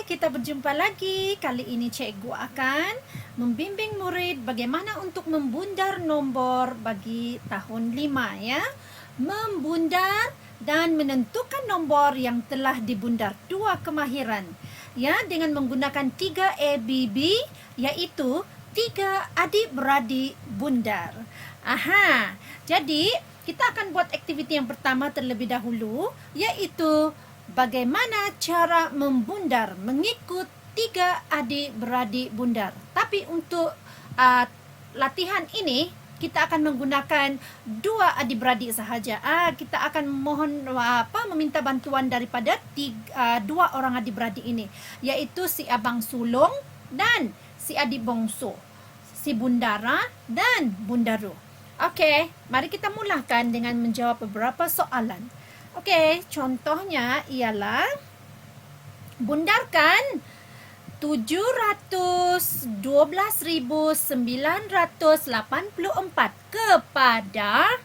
kita berjumpa lagi. Kali ini cikgu akan membimbing murid bagaimana untuk membundar nombor bagi tahun 5 ya. Membundar dan menentukan nombor yang telah dibundar. 2 kemahiran ya dengan menggunakan 3 ABB, iaitu 3 adik-beradik bundar. Jadi kita akan buat aktiviti yang pertama terlebih dahulu, iaitu bagaimana cara membundar mengikut 3 adik-beradik bundar. Tapi untuk latihan ini kita akan menggunakan 2 adik-beradik sahaja. Kita akan meminta bantuan daripada 2 orang adik-beradik ini, iaitu si abang sulung dan si adik bongsu, si bundara dan bundaru. Okey, mari kita mulakan dengan menjawab beberapa soalan. Okey, contohnya ialah bundarkan 712,984 kepada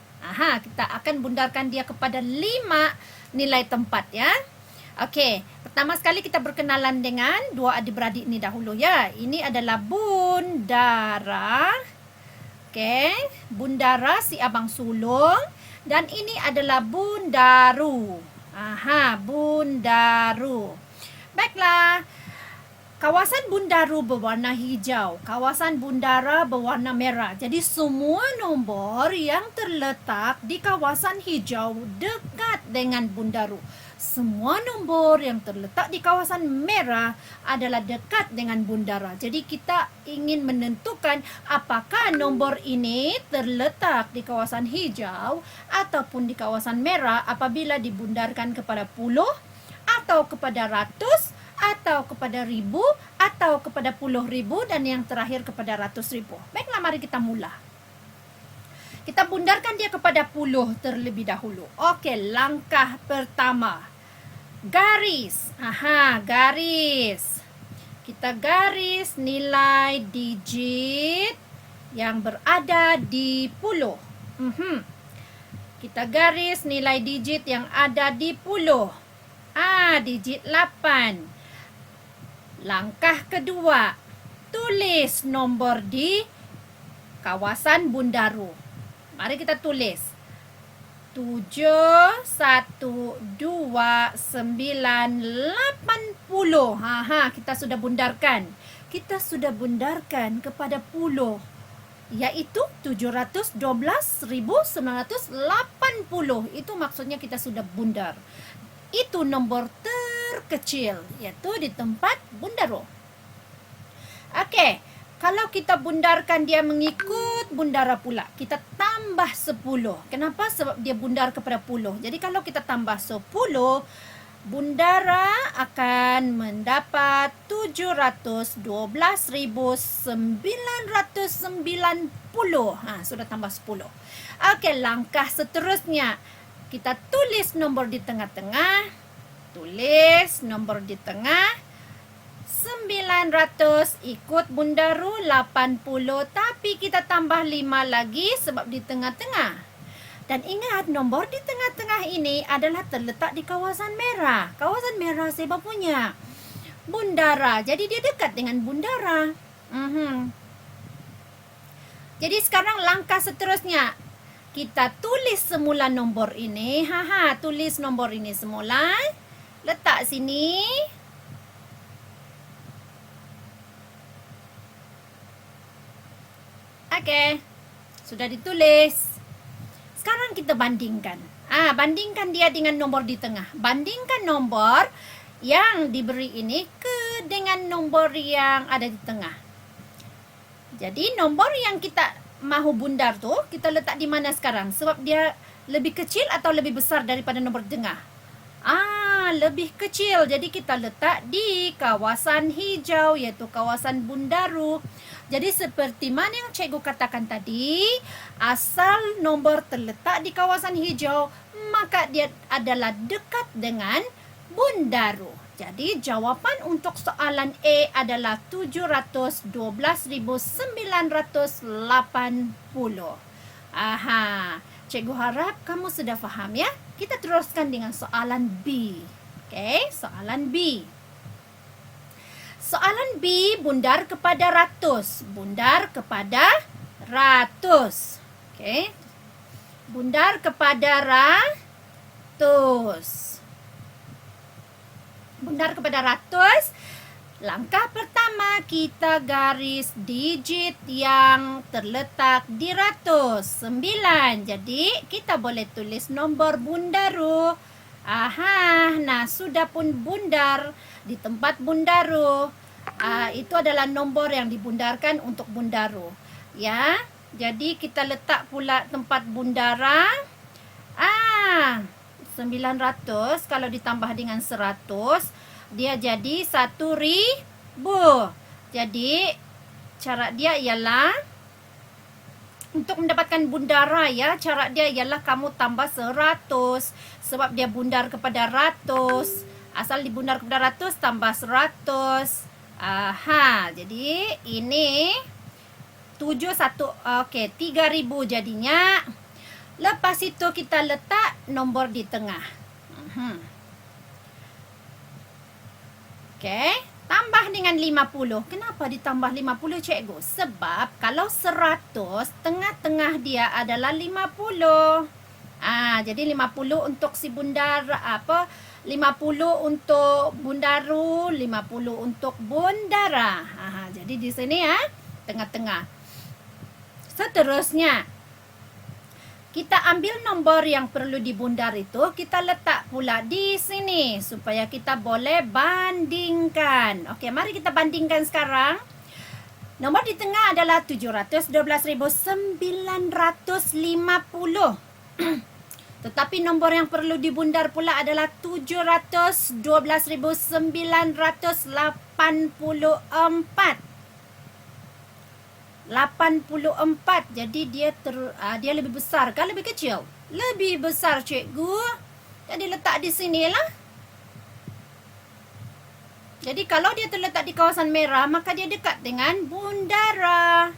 kita akan bundarkan dia kepada 5 nilai tempat ya. Okey, pertama sekali kita berkenalan dengan 2 adik-beradik ini dahulu ya. Ini adalah bundara. Okey, bundara si abang sulung. Dan ini adalah bundaru. Bundaru. Baiklah. Kawasan bundaru berwarna hijau. Kawasan bundara berwarna merah. Jadi semua nombor yang terletak di kawasan hijau dekat dengan bundaru. Semua nombor yang terletak di kawasan merah adalah dekat dengan bundara. Jadi kita ingin menentukan apakah nombor ini terletak di kawasan hijau ataupun di kawasan merah apabila dibundarkan kepada puluh atau kepada ratus atau kepada ribu atau kepada puluh ribu dan yang terakhir kepada ratus ribu. Baiklah, mari kita mula. Kita bundarkan dia kepada puluh terlebih dahulu. Okey, langkah pertama. Garis. Garis. Kita garis nilai digit yang berada di puluh. Kita garis nilai digit yang ada di puluh. Digit 8. Langkah kedua. Tulis nombor di kawasan bundaru. Mari kita tulis. 712,980. Kita sudah bundarkan. Kita sudah bundarkan kepada puluh, iaitu 712,980. Itu maksudnya kita sudah bundar. Itu nombor terkecil, iaitu di tempat bundaru. Okey, kalau kita bundarkan dia mengikut bundara pula, kita tambah 10. Kenapa? Sebab dia bundar kepada puluh. Jadi kalau kita tambah 10, bundara akan mendapat 712,990. Sudah tambah 10. Okey, langkah seterusnya. Kita tulis nombor di tengah-tengah. Tulis nombor di tengah. 900 ikut bundaru 80, tapi kita tambah 5 lagi sebab di tengah-tengah. Dan ingat, nombor di tengah-tengah ini adalah terletak di kawasan merah. Kawasan merah siapa punya? Bundara. Jadi dia dekat dengan bundara. Jadi sekarang langkah seterusnya. Kita tulis semula nombor ini. Tulis nombor ini semula. Letak sini. Okey, sudah ditulis. Sekarang kita bandingkan. Bandingkan dia dengan nombor di tengah. Bandingkan nombor yang diberi ini dengan nombor yang ada di tengah. Jadi nombor yang kita mahu bundar tu, kita letak di mana sekarang? Sebab dia lebih kecil atau lebih besar daripada nombor di tengah? Lebih kecil. Jadi kita letak di kawasan hijau, iaitu kawasan bundaru. Jadi seperti mana yang cikgu katakan tadi, asal nombor terletak di kawasan hijau, maka dia adalah dekat dengan bundaru. Jadi jawapan untuk soalan A adalah 712,980. Cikgu harap kamu sudah faham ya. Kita teruskan dengan soalan B. Okey, soalan B. Soalan B, bundar kepada ratus. Bundar kepada ratus. Okey. Bundar kepada ratus. Bundar kepada ratus. Langkah pertama, kita garis digit yang terletak di ratus. 9. Jadi, kita boleh tulis nombor bundaru. Aha, nah sudah pun bundar di tempat bundaru. Itu adalah nombor yang dibundarkan untuk bundaru. Ya, jadi kita letak pula tempat bundara. 900 kalau ditambah dengan 100, dia jadi 1000. Jadi cara dia ialah untuk mendapatkan bundara ya, cara dia ialah kamu tambah 100 sebab dia bundar kepada ratus. Asal dibundar kepada ratus tambah 100. Jadi ini 3000 jadinya. Lepas itu kita letak nombor di tengah. Okey, tambah dengan 50. Kenapa ditambah 50 cikgu? Sebab kalau 100, tengah-tengah dia adalah 50. Jadi 50 untuk si bundar 50 untuk bundaru, 50 untuk bundara. Jadi di sini ya, tengah-tengah. Seterusnya, kita ambil nombor yang perlu dibundar itu, kita letak pula di sini supaya kita boleh bandingkan. Okey, mari kita bandingkan sekarang. Nomor di tengah adalah 712.950. Tetapi nombor yang perlu dibundar pula adalah 712.984. 84. Jadi dia lebih besar kan lebih kecil? Lebih besar cikgu. Jadi letak di sinilah. Jadi kalau dia terletak di kawasan merah, maka dia dekat dengan bundara.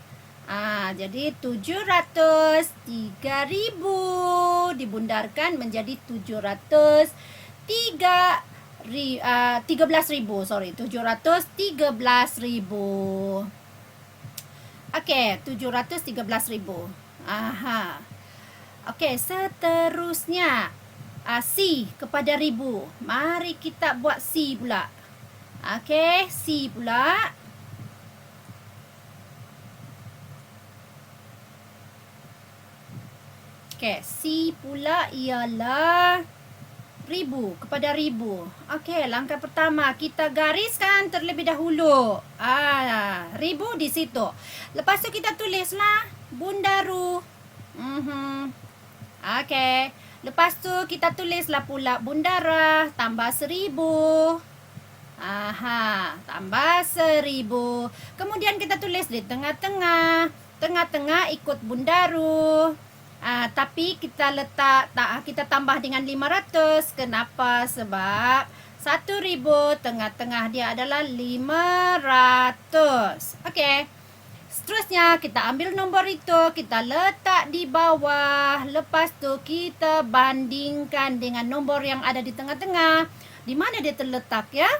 Jadi 703.000 dibundarkan menjadi 713.000. Sorry, 713.000. Okey, 713.000. Okey, seterusnya C kepada ribu. Mari kita buat C pula. Okey, C pula. Okey, C pula ialah ribu kepada ribu. Okey, langkah pertama kita gariskan terlebih dahulu. Ribu di situ. Lepas tu kita tulislah bundaru. Okey. Lepas tu kita tulislah pula bundara tambah 1000. Tambah 1000. Kemudian kita tulis di tengah-tengah. Tengah-tengah ikut bundaru. Tapi kita tambah dengan 500. Kenapa? Sebab 1000 tengah-tengah dia adalah 500. Okey. Seterusnya kita ambil nombor itu, kita letak di bawah. Lepas tu kita bandingkan dengan nombor yang ada di tengah-tengah. Di mana dia terletak ya?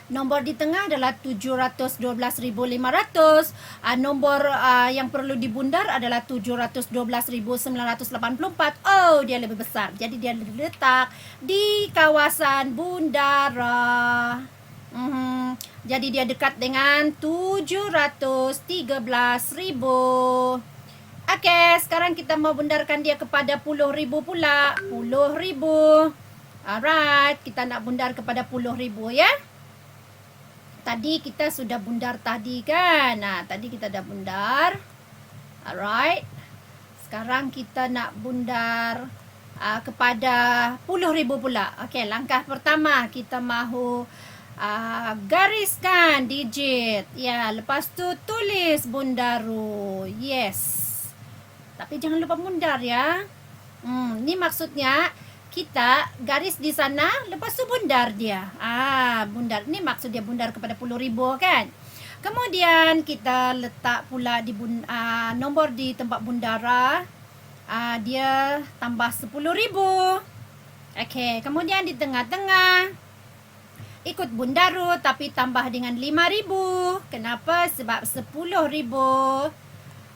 Nombor di tengah adalah 712.500. Nombor yang perlu dibundar adalah 712.984. Oh, dia lebih besar. Jadi dia letak di kawasan bundara. Jadi dia dekat dengan 713.000. Okey, sekarang kita mau bundarkan dia kepada 10,000 pula. 10,000. Alright, kita nak bundar kepada 10,000 ya. Tadi kita sudah bundar tadi kan? Tadi kita dah bundar. Alright. Sekarang kita nak bundar kepada 10,000 pula. Okey, langkah pertama kita mahu gariskan digit. Ya, lepas tu tulis bundaru. Yes. Tapi jangan lupa bundar ya. Ni maksudnya kita garis di sana, lepas tu bundar dia. Bundar. Ni maksud dia bundar kepada 10,000 kan? Kemudian kita letak pula di nombor di tempat bundara. Dia tambah 10,000. Okey, kemudian di tengah-tengah ikut Bundaru tapi tambah dengan 5,000. Kenapa? Sebab 10,000.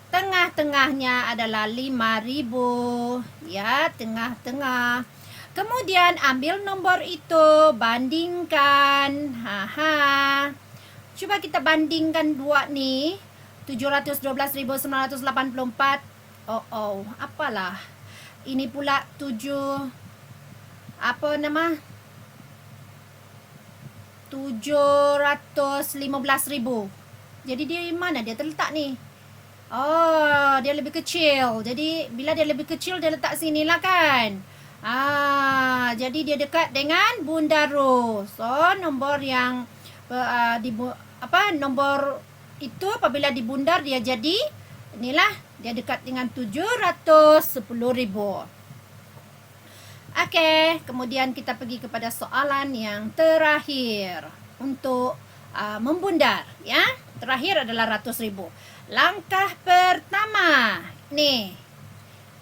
Tengah-tengahnya adalah 5,000. Ya, tengah-tengah. Kemudian ambil nombor itu, bandingkan. Cuba kita bandingkan dua nih. 712.984. Apalah. Ini pula 715,000. Jadi dia mana dia terletak ni? Oh, dia lebih kecil. Jadi bila dia lebih kecil dia letak sini lah kan. Jadi dia dekat dengan Bundaru. So nombor yang nombor itu apabila dibundar dia jadi inilah, dia dekat dengan 710,000. Okey, kemudian kita pergi kepada soalan yang terakhir untuk membundar, ya. Terakhir adalah 100,000. Langkah pertama, nih,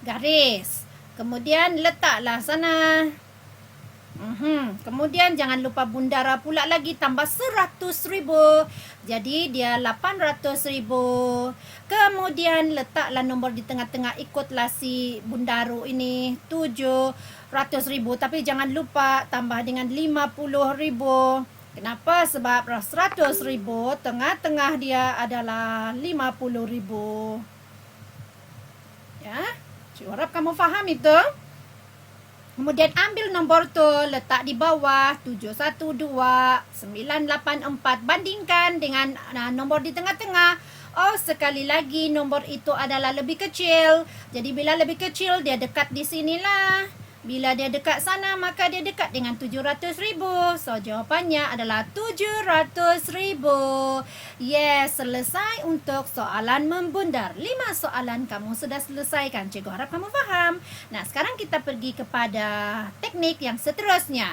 garis. Kemudian letaklah sana. Kemudian jangan lupa bundara pula lagi, tambah 100,000. Jadi dia 800,000. Kemudian letaklah nombor di tengah-tengah, ikutlah si bundaru ini, 700,000. Tapi jangan lupa tambah dengan 50,000. Kenapa? Sebab 100,000 tengah-tengah dia adalah 50,000. Ya, Cik harap kamu faham itu. Kemudian ambil nombor tu, letak di bawah 712,984. Bandingkan dengan nombor di tengah-tengah. Oh, sekali lagi nombor itu adalah lebih kecil. Jadi bila lebih kecil dia dekat di sinilah. Bila dia dekat sana maka dia dekat dengan 700,000. So jawapannya adalah 700,000. Yes, selesai untuk soalan membundar. 5 soalan kamu sudah selesaikan. Cikgu harap kamu faham. Nah, sekarang kita pergi kepada teknik yang seterusnya.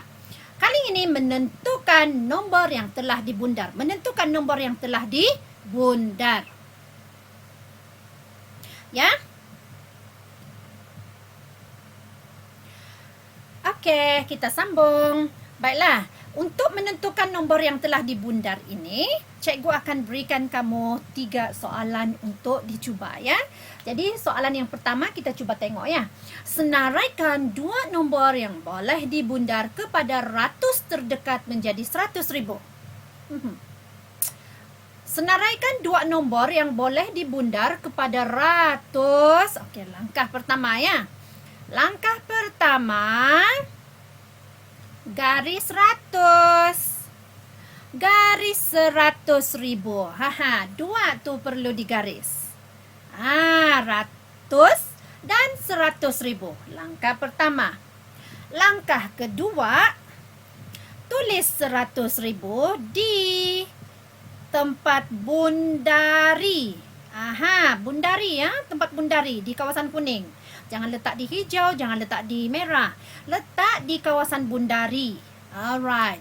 Kali ini menentukan nombor yang telah dibundar. Menentukan nombor yang telah dibundar. Ya? Okey, kita sambung. Baiklah, untuk menentukan nombor yang telah dibundar ini, cikgu akan berikan kamu 3 soalan untuk dicuba, ya. Jadi, soalan yang pertama kita cuba tengok, ya. Senaraikan 2 nombor yang boleh dibundar kepada ratus terdekat menjadi 100,000. Senaraikan 2 nombor yang boleh dibundar kepada ratus. Okey, langkah pertama, ya. Langkah pertama, garis 100. Garis 100,000. 2 tu perlu digaris. 100 dan 100,000. Langkah pertama. Langkah kedua, tulis 100,000 di tempat bundari. Bundari, ya, tempat bundari di kawasan kuning. Jangan letak di hijau, jangan letak di merah. Letak di kawasan bundari. Alright.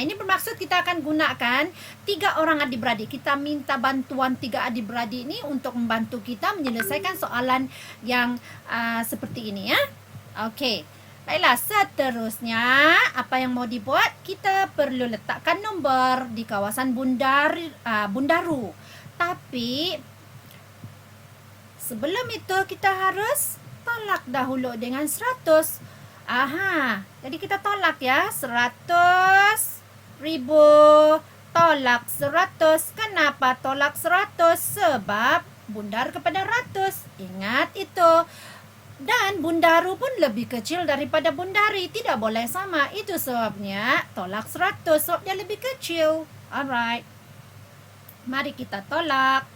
Ini bermaksud kita akan gunakan 3 orang adik-beradik. Kita minta bantuan 3 adik-beradik ini untuk membantu kita menyelesaikan soalan yang seperti ini, ya. Okey. Baiklah, seterusnya apa yang mau dibuat? Kita perlu letakkan nombor di kawasan bundaru. Tapi sebelum itu kita harus tolak dahulu dengan 100. Jadi kita tolak, ya. 100,000 tolak 100. Kenapa tolak 100? Sebab bundar kepada ratus. Ingat itu. Dan bundaru pun lebih kecil daripada bundari. Tidak boleh sama. Itu sebabnya tolak 100. Sebab dia lebih kecil. Alright. Mari kita tolak.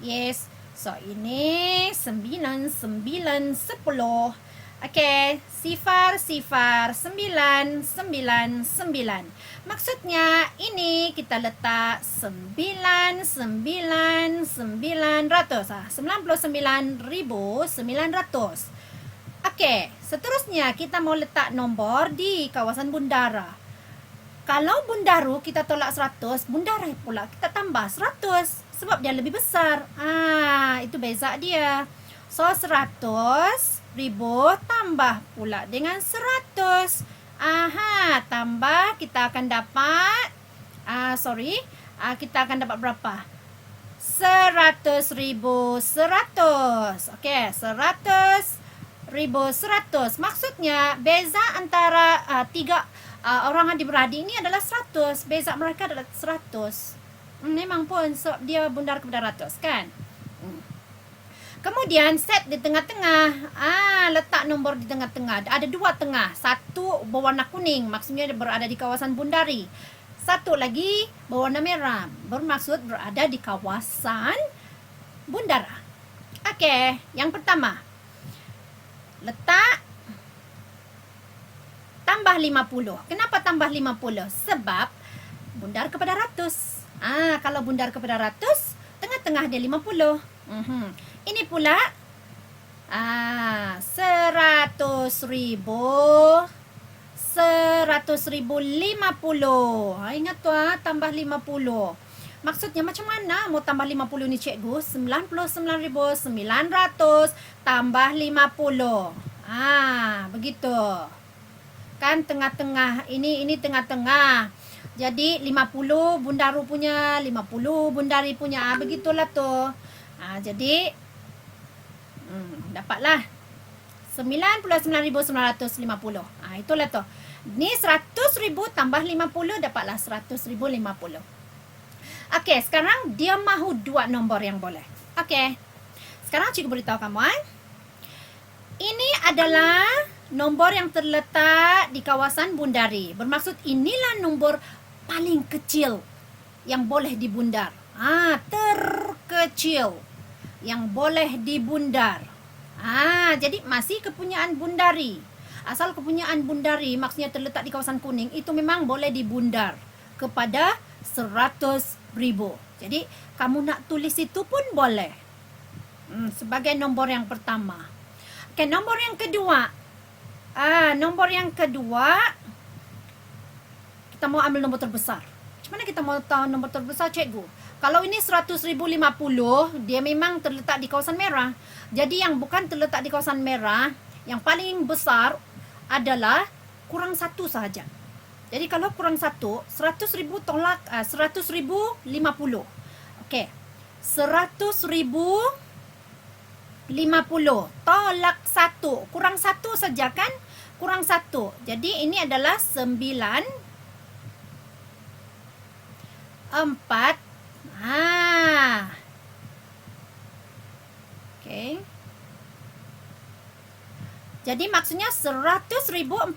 Yes. So, ini 9, 9, 10. Okey, 0, 0, 9, 9, 9. Maksudnya, ini kita letak 9, 9, 900. 99,900. Okey, seterusnya kita mau letak nombor di kawasan bundara. Kalau bundaru kita tolak 100, bundara pula kita tambah 100. Sebab dia lebih besar. Itu beza dia. So, 100,000 tambah pula dengan 100. Aha, tambah kita akan dapat kita akan dapat berapa? 100.100. Okey, 100.100. Maksudnya beza antara tiga orang adik-beradik ini adalah 100. Beza mereka adalah 100. Memang pun dia bundar kepada ratus kan? Kemudian set di tengah-tengah. Letak nombor di tengah-tengah. Ada dua tengah. Satu berwarna kuning, maksudnya berada di kawasan bundari. Satu lagi berwarna merah, bermaksud berada di kawasan bundara. Okey, yang pertama. Letak tambah 50. Kenapa tambah 50? Sebab bundar kepada ratus. Kalau bundar kepada ratus, tengah-tengah dia 50. Ini pula 100.000. 100.050. Ingat tu tambah 50. Maksudnya macam mana mau tambah 50 ni cikgu? 99.900 tambah 50. Begitu. Kan tengah-tengah. Ini tengah-tengah. Jadi 50 bundaru punya, 50 bundari punya. Begitulah tu. Jadi dapatlah 99.950. Itulah tu. Ni 100.000 tambah 50 dapatlah 100.050. Okey, sekarang dia mahu dua nombor yang boleh. Okey. Sekarang cikgu beritahu kamu ini adalah nombor yang terletak di kawasan bundari. Bermaksud inilah nombor paling kecil yang boleh dibundar. Terkecil yang boleh dibundar. Jadi masih kepunyaan bundari. Asal kepunyaan bundari maksudnya terletak di kawasan kuning, itu memang boleh dibundar kepada 100.000. Jadi kamu nak tulis itu pun boleh. Sebagai nombor yang pertama. Okey, nombor yang kedua. Nombor yang kedua kita mau ambil nombor terbesar. Macam mana kita mau tahu nombor terbesar, cikgu? Kalau ini 100.050, dia memang terletak di kawasan merah. Jadi yang bukan terletak di kawasan merah, yang paling besar adalah kurang satu sahaja. Jadi kalau kurang satu, 100.000 tolak 100.050. Okey. 100.050 tolak satu. Kurang satu saja kan? Kurang satu. Jadi ini adalah 4. Okey. Jadi maksudnya 100.049.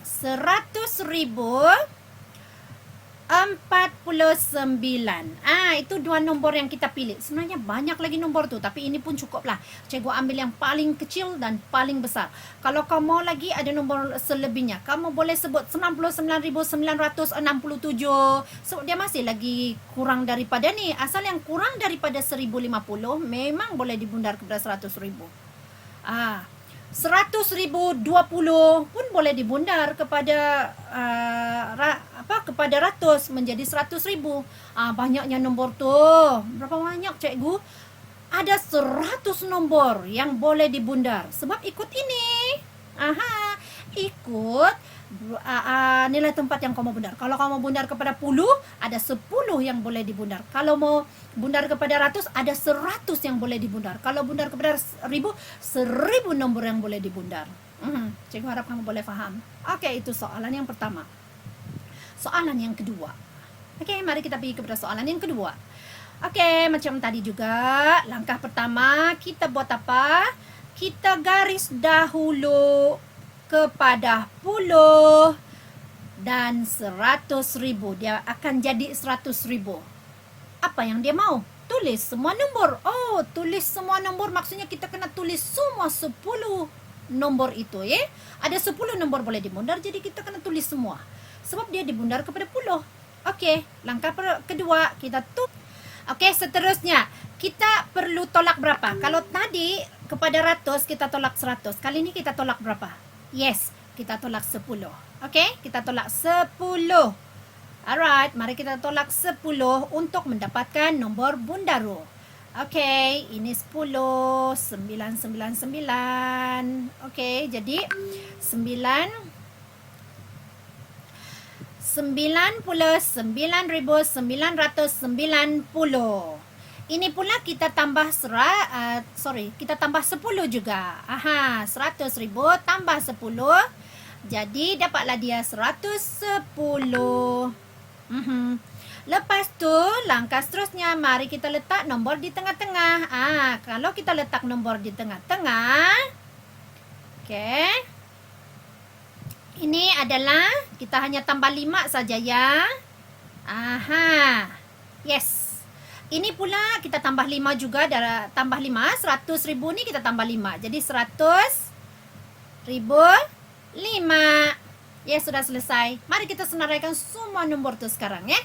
100.049. Itu dua nombor yang kita pilih. Sebenarnya banyak lagi nombor tu, tapi ini pun cukuplah. Cikgu ambil yang paling kecil dan paling besar. Kalau kamu lagi ada nombor selebihnya, kamu boleh sebut 99.967. So dia masih lagi kurang daripada ni. Asal yang kurang daripada 1.050 memang boleh dibundar kepada 100.000. 100.020 pun boleh dibundar kepada kepada ratus menjadi 100.000. Banyaknya nombor tu. Berapa banyak, cikgu? Ada 100 nombor yang boleh dibundar. Sebab ikut ini. Ikut nilai tempat yang kamu bundar. Kalau kamu bundar kepada 10, ada 10 yang boleh dibundar. Kalau mau bundar kepada ratus, ada 100 yang boleh dibundar. Kalau bundar kepada 1.000, 1.000 nombor yang boleh dibundar. Cikgu harap kamu boleh faham. Okey, itu soalan yang pertama. Soalan yang kedua. Okey, mari kita pergi kepada soalan yang kedua. Okey, macam tadi juga, langkah pertama kita buat apa? Kita garis dahulu kepada 10 dan 100.000. Dia akan jadi 100.000. Apa yang dia mau? Tulis semua nombor. Tulis semua nombor maksudnya kita kena tulis semua 10 nombor itu, ya. Ada 10 nombor boleh dibundar, jadi kita kena tulis semua. Sebab dia dibundar kepada 10. Okey, langkah kedua kita tulis. Okey, seterusnya kita perlu tolak berapa? Kalau tadi kepada ratus kita tolak 100. Kali ini kita tolak berapa? Yes, kita tolak 10. Okey, kita tolak 10. Alright, mari kita tolak 10 untuk mendapatkan nombor bundaru. Okey, ini 10, 999. Okey, jadi 9 99,990. Ini pula kita tambah kita tambah 10 juga. 100,000 tambah 10. Jadi dapatlah dia 110. Lepas tu langkah seterusnya, mari kita letak nombor di tengah-tengah. Kalau kita letak nombor di tengah-tengah, okey. Ini adalah kita hanya tambah 5 saja ya. Yes. Ini pula kita tambah 5 juga, tambah 5, 100,000 ni kita tambah 5. Jadi 100,000 5. Ya, sudah selesai. Mari kita senaraikan semua nombor tu sekarang ya.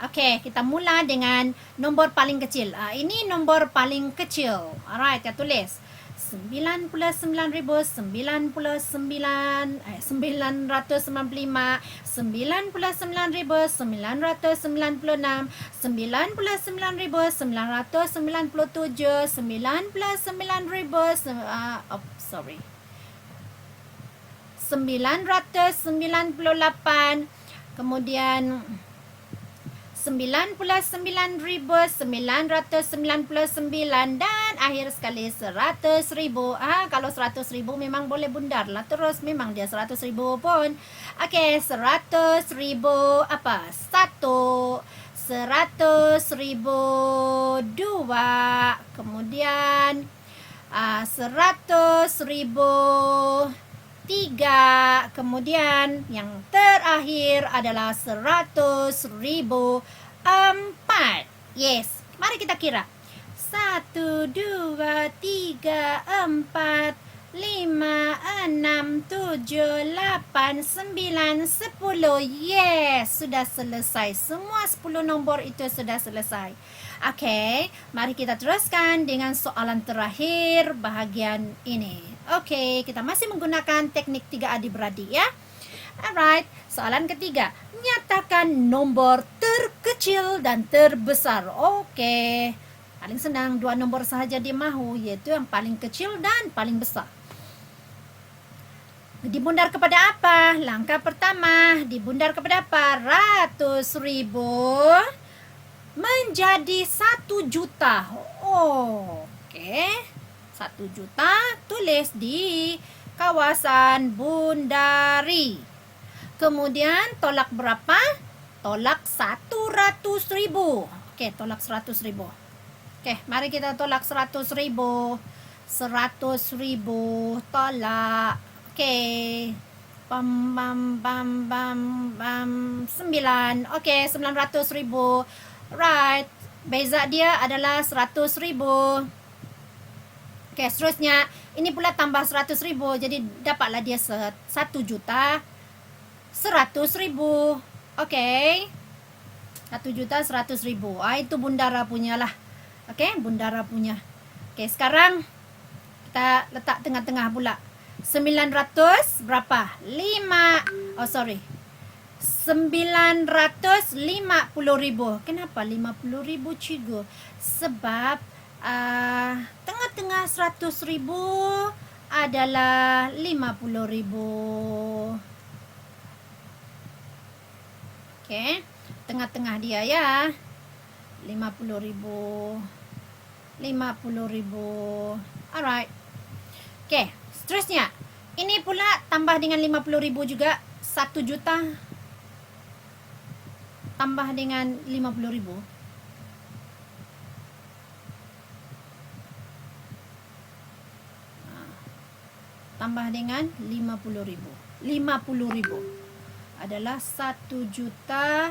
Okey, kita mula dengan nombor paling kecil. Ini nombor paling kecil. Alright, kita tulis 99,995, 99,996, 99,997, 998, kemudian 99,999 dan akhir sekali 100,000. Kalau 100,000 memang boleh bundar lah terus, memang dia 100,000 pun. Okey, 100,000 apa? 1, 100,000 2, kemudian 100,000 3, kemudian yang terakhir adalah 100,000 4. Yes, mari kita kira. 1, 2, 3, 4, 5, 6, 7, 8, 9, 10. Yes, sudah selesai. Semua 10 nombor itu sudah selesai. Okey, mari kita teruskan dengan soalan terakhir bahagian ini. Okey, kita masih menggunakan teknik 3 adik-beradik ya. Alright, soalan ketiga. Nyatakan nombor terkecil dan terbesar. Okey, paling senang 2 nombor sahaja dia mahu, iaitu yang paling kecil dan paling besar. Dibundar kepada apa? Langkah pertama, dibundar kepada apa? 100,000 menjadi 1 juta. Okey. 1 juta tulis di kawasan Bundari. Kemudian tolak berapa? Tolak 100,000. Okey, tolak 100,000. Okey, mari kita tolak 100,000. 100,000 tolak. Okey. 9. Okey, 900,000. Right. Beza dia adalah 100,000. Okey, seterusnya ini pula tambah 100,000, jadi dapatlah dia 1 juta 100,000. Okey. 1 juta 100,000. Itu bundara punya lah. Okey, bundara punya. Okey, sekarang kita letak tengah-tengah pula. 900 berapa? 950,000. Kenapa 50,000 cikgu? Sebab tengah-tengah 100,000 adalah 50,000. Okey, tengah-tengah dia ya. 50,000. 50,000. Alright. Okey, seterusnya. Ini pula tambah dengan 50,000 juga. 1 juta tambah dengan 50,000. Tambah dengan 50,000. 50,000 adalah 1 juta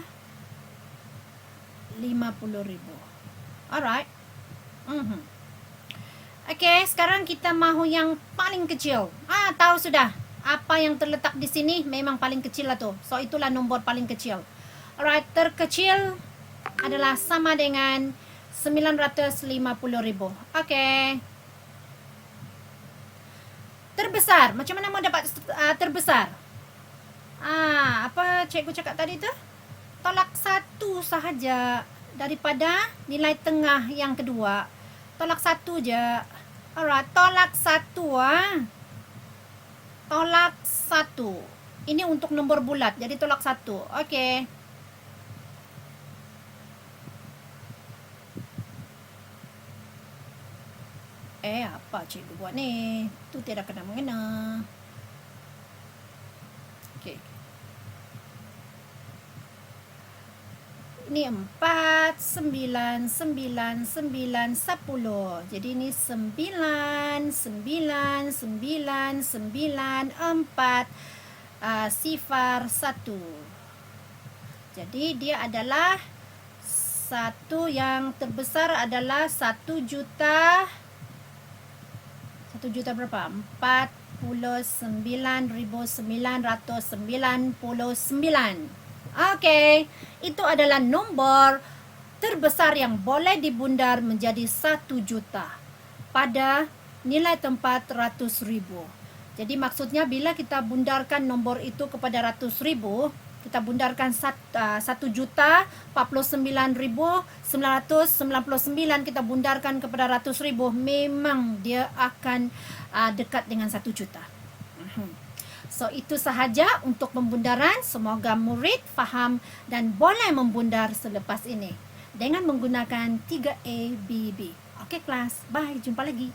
50,000. Alright. Okey, sekarang kita mahu yang paling kecil. Tahu sudah. Apa yang terletak di sini memang paling kecil lah tu. So, itulah nombor paling kecil. Alright, terkecil adalah sama dengan 950,000. Okey. Terbesar. Macam mana mau dapat terbesar? Apa cikgu cakap tadi tu? Tolak 1 sahaja daripada nilai tengah yang kedua. Tolak 1 je. Alright, tolak 1 Tolak 1. Ini untuk nombor bulat, jadi tolak 1. Oke. Apa cikgu buat ni? Tu tidak kena mengena. Okey. Ini 4, 9, 9, 9, 10. Jadi ini 9, 9, 9, 9, 4, sifar 1. Jadi dia adalah satu yang terbesar adalah 1 juta. 1 juta berapa? 49.999. Oke, itu adalah nombor terbesar yang boleh dibundar menjadi 1 juta pada nilai tempat 100.000. Jadi maksudnya bila kita bundarkan nombor itu kepada 100.000, kita bundarkan 1.049.999 kita bundarkan kepada 100.000, memang dia akan dekat dengan 1 juta. So itu sahaja untuk pembundaran. Semoga murid faham dan boleh membundar selepas ini dengan menggunakan 3ABB. Okey kelas, bye, jumpa lagi.